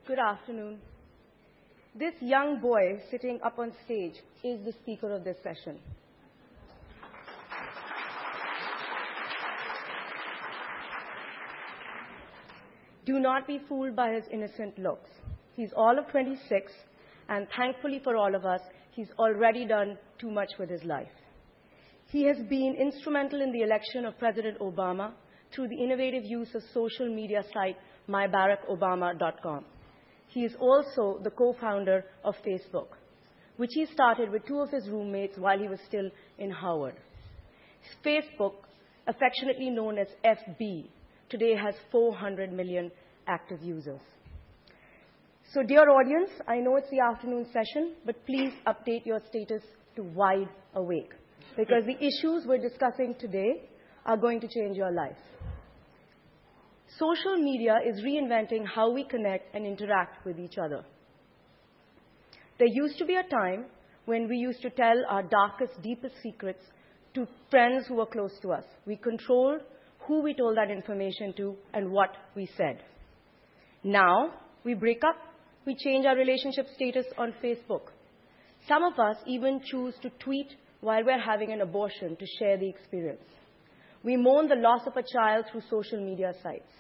Good afternoon. This young boy sitting up on stage is the speaker of this session. Do not be fooled by his innocent looks. He's all of 26, and thankfully for all of us, he's already done too much with his life. He has been instrumental in the election of President Obama through the innovative use of social media site myBarackObama.com. He is also the co-founder of Facebook, which he started with two of his roommates while he was still in Howard. Facebook, affectionately known as FB, today has 400 million active users. So, dear audience, I know it's the afternoon session, but please update your status to wide awake, because the issues we're discussing today are going to change your life. Social media is reinventing how we connect and interact with each other. There used to be a time when we used to tell our darkest, deepest secrets to friends who were close to us. We controlled who we told that information to and what we said. Now, we break up, we change our relationship status on Facebook. Some of us even choose to tweet while we're having an abortion to share the experience. We mourn the loss of a child through social media sites.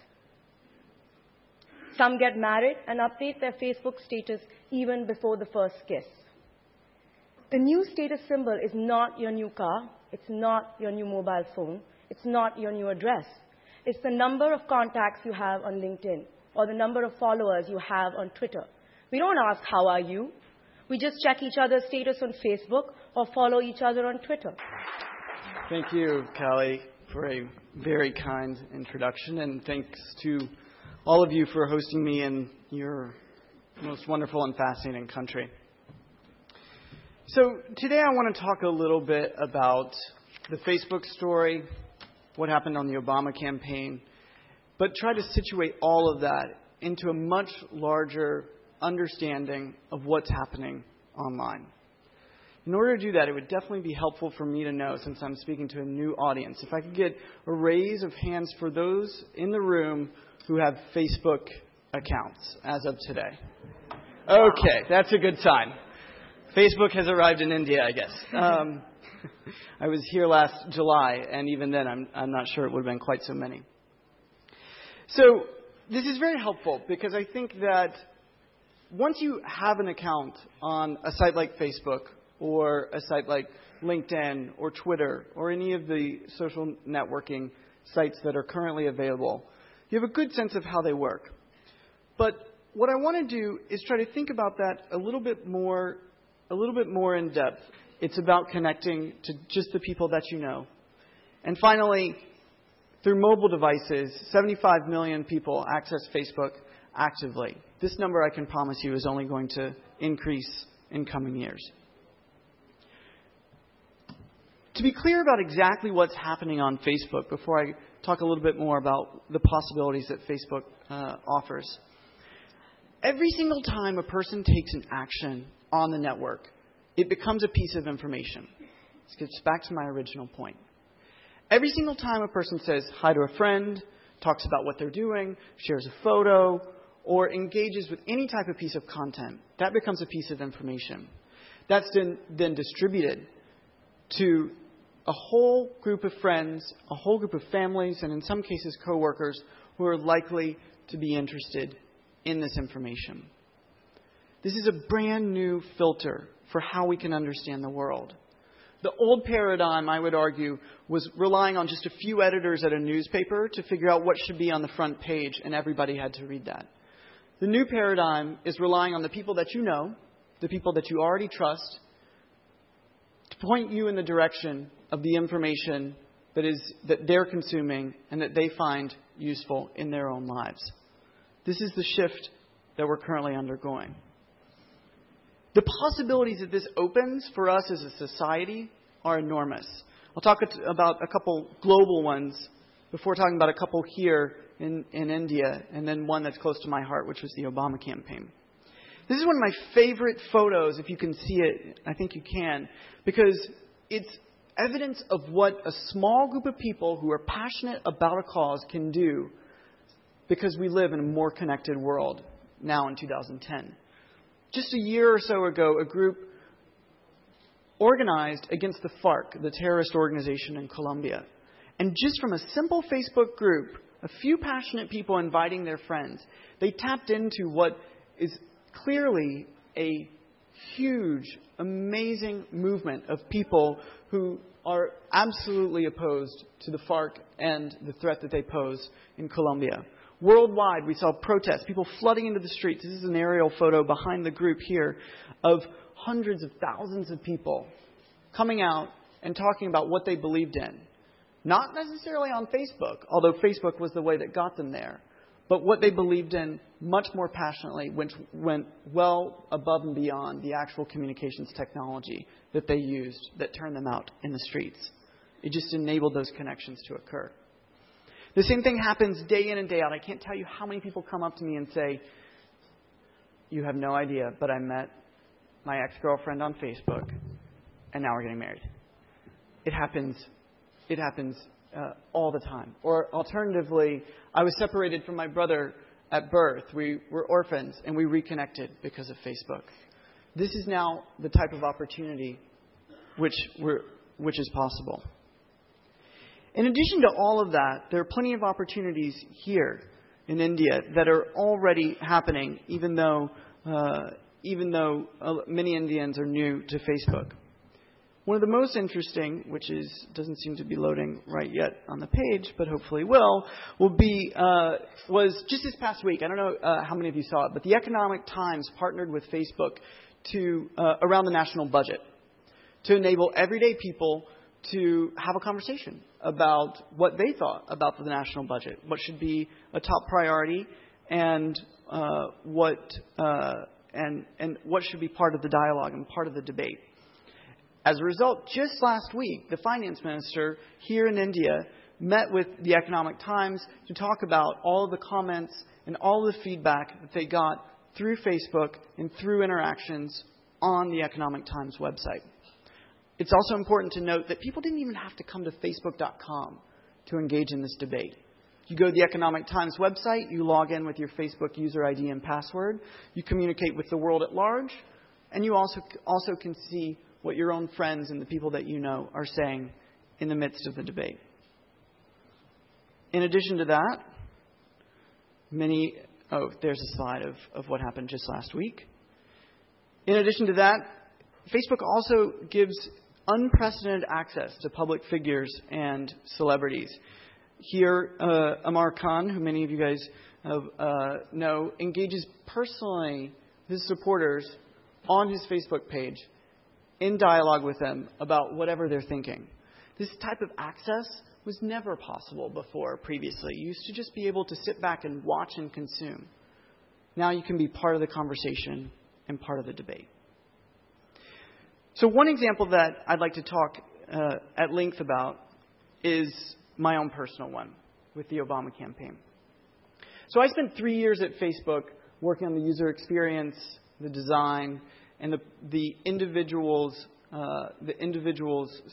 Some get married and update their Facebook status even before the first kiss. The new status symbol is not your new car. It's not your new mobile phone. It's not your new address. It's the number of contacts you have on LinkedIn or the number of followers you have on Twitter. We don't ask, how are you? We just check each other's status on Facebook or follow each other on Twitter. Thank you, Callie, for a very kind introduction, and thanks to all of you for hosting me in your most wonderful and fascinating country. So today I want to talk a little bit about the Facebook story, what happened on the Obama campaign, but try to situate all of that into a much larger understanding of what's happening online. In order to do that, it would definitely be helpful for me to know, since I'm speaking to a new audience, if I could get a raise of hands for those in the room who have Facebook accounts as of today. Okay, that's a good sign. Facebook has arrived in India, I guess. I was here last July, and even then I'm not sure it would have been quite so many. So this is very helpful because I think that once you have an account on a site like Facebook or a site like LinkedIn or Twitter or any of the social networking sites that are currently available, you have a good sense of how they work. But what I want to do is try to think about that a little bit more in depth. It's about connecting to just the people that you know. And finally, through mobile devices, 75 million people access Facebook actively. This number, I can promise you, is only going to increase in coming years. To be clear about exactly what's happening on Facebook, before I talk a little bit more about the possibilities that Facebook offers. Every single time a person takes an action on the network, it becomes a piece of information. This gets back to my original point. Every single time a person says hi to a friend, talks about what they're doing, shares a photo, or engages with any type of piece of content, that becomes a piece of information. That's then distributed to a whole group of friends, a whole group of families, and in some cases coworkers who are likely to be interested in this information. This is a brand new filter for how we can understand the world. The old paradigm, I would argue, was relying on just a few editors at a newspaper to figure out what should be on the front page, and everybody had to read that. The new paradigm is relying on the people that you know, the people that you already trust, to point you in the direction of the information that they're consuming and that they find useful in their own lives. This is the shift that we're currently undergoing. The possibilities that this opens for us as a society are enormous. I'll talk about a couple global ones before talking about a couple here in India, and then one that's close to my heart, which was the Obama campaign. This is one of my favorite photos, if you can see it. I think you can, because it's evidence of what a small group of people who are passionate about a cause can do, because we live in a more connected world. now in 2010. Just a year or so ago, a group organized against the FARC, the terrorist organization in Colombia. And just from a simple Facebook group, a few passionate people inviting their friends, they tapped into what is clearly a huge, amazing movement of people who are absolutely opposed to the FARC and the threat that they pose in Colombia. Worldwide, we saw protests, people flooding into the streets. This is an aerial photo behind the group here of hundreds of thousands of people coming out and talking about what they believed in. Not necessarily on Facebook, although Facebook was the way that got them there, but what they believed in much more passionately, which went well above and beyond the actual communications technology that they used that turned them out in the streets. It just enabled those connections to occur. The same thing happens day in and day out. I can't tell you how many people come up to me and say, "You have no idea, but I met my ex-girlfriend on Facebook, and now we're getting married." It happens all the time. Or alternatively, I was separated from my brother at birth. We were orphans, and we reconnected because of Facebook. This is now the type of opportunity which is possible. In addition to all of that, there are plenty of opportunities here in India that are already happening, even though many Indians are new to Facebook. One of the most interesting, which doesn't seem to be loading right yet on the page, but hopefully was just this past week. I don't know how many of you saw it, but the Economic Times partnered with Facebook to around the national budget to enable everyday people to have a conversation about what they thought about the national budget, what should be a top priority, and what should be part of the dialogue and part of the debate. As a result, just last week, the finance minister here in India met with the Economic Times to talk about all of the comments and all of the feedback that they got through Facebook and through interactions on the Economic Times website. It's also important to note that people didn't even have to come to Facebook.com to engage in this debate. You go to the Economic Times website, you log in with your Facebook user ID and password, you communicate with the world at large, and you also can see what your own friends and the people that you know are saying in the midst of the debate. In addition to that, there's a slide of what happened just last week. In addition to that, Facebook also gives unprecedented access to public figures and celebrities. Here, Amar Khan, who many of you guys know, engages personally his supporters on his Facebook page in dialogue with them about whatever they're thinking. This type of access was never possible before previously. You used to just be able to sit back and watch and consume. Now you can be part of the conversation and part of the debate. So one example that I'd like to talk at length about is my own personal one with the Obama campaign. So I spent 3 years at Facebook working on the user experience, the design, and the individual's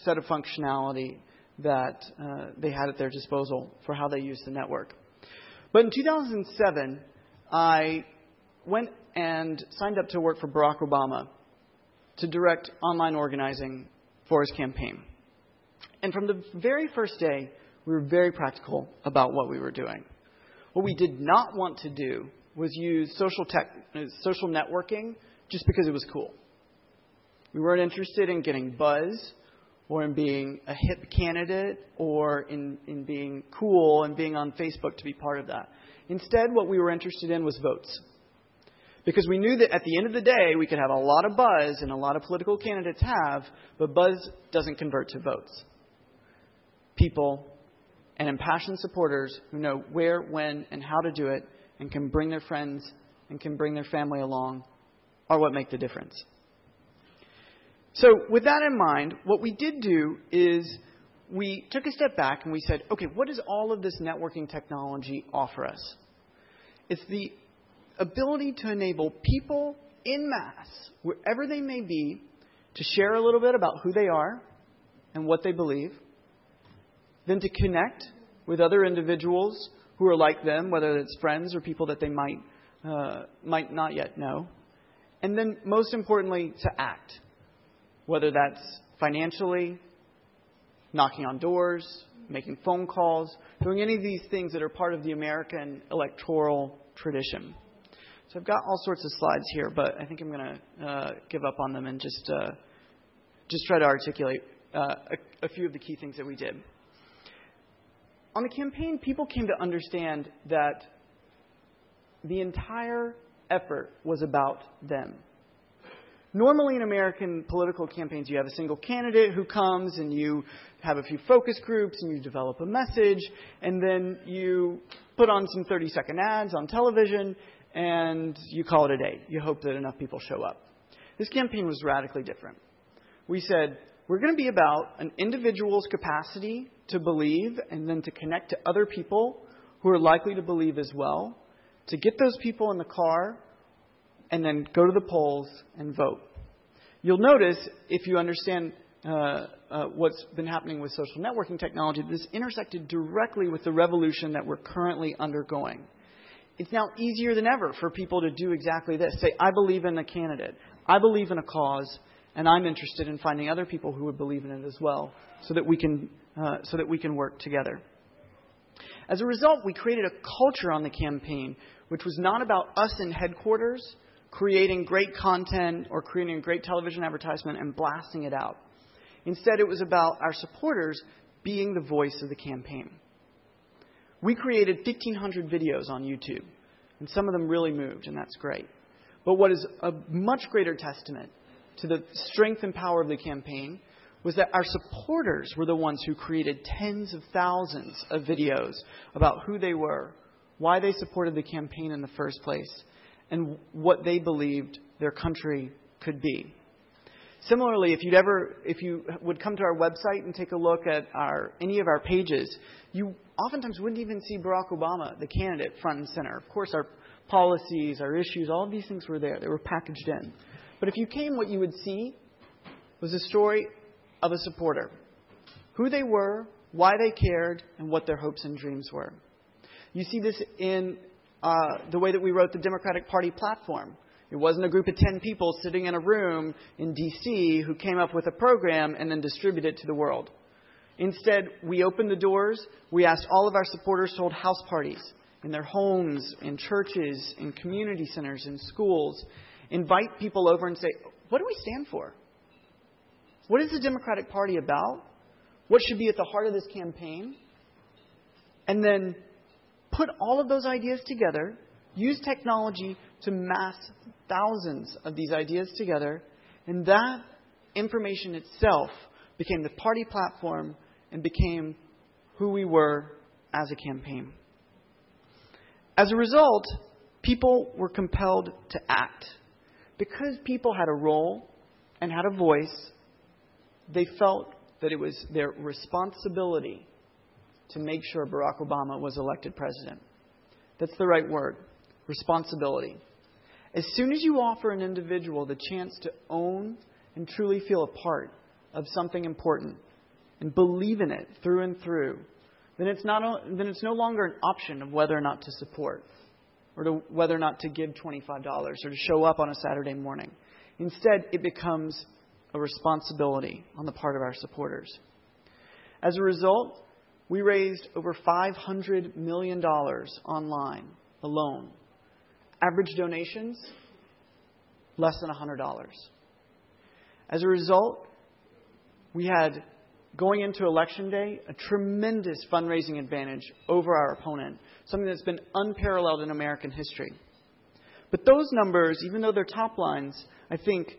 set of functionality that they had at their disposal for how they used the network. But in 2007, I went and signed up to work for Barack Obama to direct online organizing for his campaign. And from the very first day, we were very practical about what we were doing. What we did not want to do was use social networking just because it was cool. We weren't interested in getting buzz or in being a hip candidate or in being cool and being on Facebook to be part of that. Instead, what we were interested in was votes. Because we knew that at the end of the day, we could have a lot of buzz, and a lot of political candidates have, but buzz doesn't convert to votes. People and impassioned supporters who know where, when, and how to do it, and can bring their friends and can bring their family along, are what make the difference. So with that in mind, what we did do is we took a step back and we said, okay, what does all of this networking technology offer us? It's the ability to enable people en masse, wherever they may be, to share a little bit about who they are and what they believe, then to connect with other individuals who are like them, whether it's friends or people that they might might not yet know. And then, most importantly, to act. Whether that's financially, knocking on doors, making phone calls, doing any of these things that are part of the American electoral tradition. So I've got all sorts of slides here, but I think I'm going to give up on them and just try to articulate a few of the key things that we did. On the campaign, people came to understand that the entire effort was about them. Normally in American political campaigns, you have a single candidate who comes and you have a few focus groups and you develop a message and then you put on some 30-second ads on television and you call it a day. You hope that enough people show up. This campaign was radically different. We said, we're going to be about an individual's capacity to believe and then to connect to other people who are likely to believe as well, to get those people in the car and then go to the polls and vote. You'll notice, if you understand what's been happening with social networking technology, this intersected directly with the revolution that we're currently undergoing. It's now easier than ever for people to do exactly this. Say, I believe in a candidate. I believe in a cause. And I'm interested in finding other people who would believe in it as well, so that we can work together. As a result, we created a culture on the campaign, which was not about us in headquarters creating great content or creating a great television advertisement and blasting it out. Instead, it was about our supporters being the voice of the campaign. We created 1,500 videos on YouTube, and some of them really moved, and that's great. But what is a much greater testament to the strength and power of the campaign was that our supporters were the ones who created tens of thousands of videos about who they were, why they supported the campaign in the first place, and what they believed their country could be. Similarly, if you would come to our website and take a look at any of our pages, you oftentimes wouldn't even see Barack Obama, the candidate, front and center. Of course, our policies, our issues, all of these things were there. They were packaged in. But if you came, what you would see was a story of a supporter. Who they were, why they cared, and what their hopes and dreams were. You see this in the way that we wrote the Democratic Party platform. It wasn't a group of 10 people sitting in a room in D.C. who came up with a program and then distributed it to the world. Instead, we opened the doors. We asked all of our supporters to hold house parties in their homes, in churches, in community centers, in schools. Invite people over and say, what do we stand for? What is the Democratic Party about? What should be at the heart of this campaign? And then put all of those ideas together, use technology to mass thousands of these ideas together, and that information itself became the party platform and became who we were as a campaign. As a result, people were compelled to act. Because people had a role and had a voice, they felt that it was their responsibility to make sure Barack Obama was elected president. That's the right word, responsibility. As soon as you offer an individual the chance to own and truly feel a part of something important and believe in it through and through, then it's no longer an option of whether or not to support, or to whether or not to give $25 or to show up on a Saturday morning. Instead, it becomes a responsibility on the part of our supporters. As a result, we raised over $500 million online alone. Average donations, less than $100. As a result, we had, going into Election Day, a tremendous fundraising advantage over our opponent, something that's been unparalleled in American history. But those numbers, even though they're top lines, I think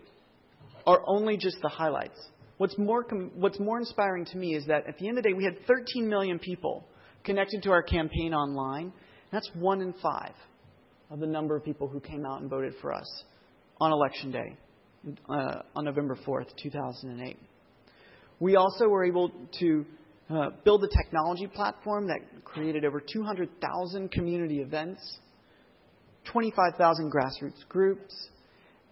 are only just the highlights. What's more inspiring to me is that at the end of the day, we had 13 million people connected to our campaign online. That's 1 in 5 of the number of people who came out and voted for us on Election Day, on November 4th, 2008. We also were able to build a technology platform that created over 200,000 community events, 25,000 grassroots groups,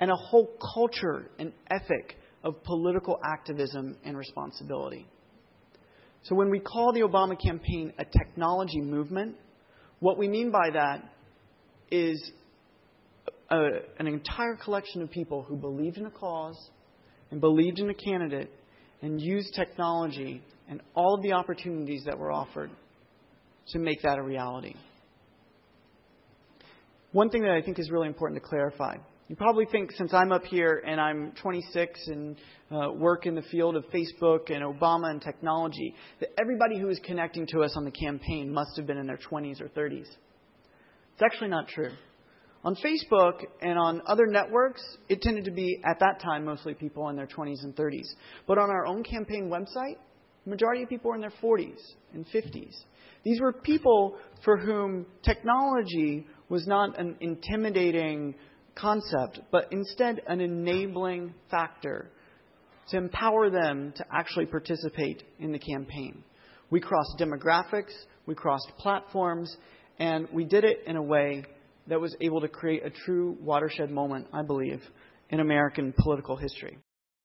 and a whole culture and ethic of political activism and responsibility. So when we call the Obama campaign a technology movement, what we mean by that is an entire collection of people who believed in a cause and believed in a candidate and used technology and all of the opportunities that were offered to make that a reality. One thing that I think is really important to clarify. You probably think since I'm up here and I'm 26 and work in the field of Facebook and Obama and technology, that everybody who was connecting to us on the campaign must have been in their 20s or 30s. It's actually not true. On Facebook and on other networks, it tended to be, at that time, mostly people in their 20s and 30s. But on our own campaign website, the majority of people were in their 40s and 50s. These were people for whom technology was not an intimidating concept, but instead an enabling factor to empower them to actually participate in the campaign. We crossed demographics, we crossed platforms, and we did it in a way that was able to create a true watershed moment, I believe, in American political history.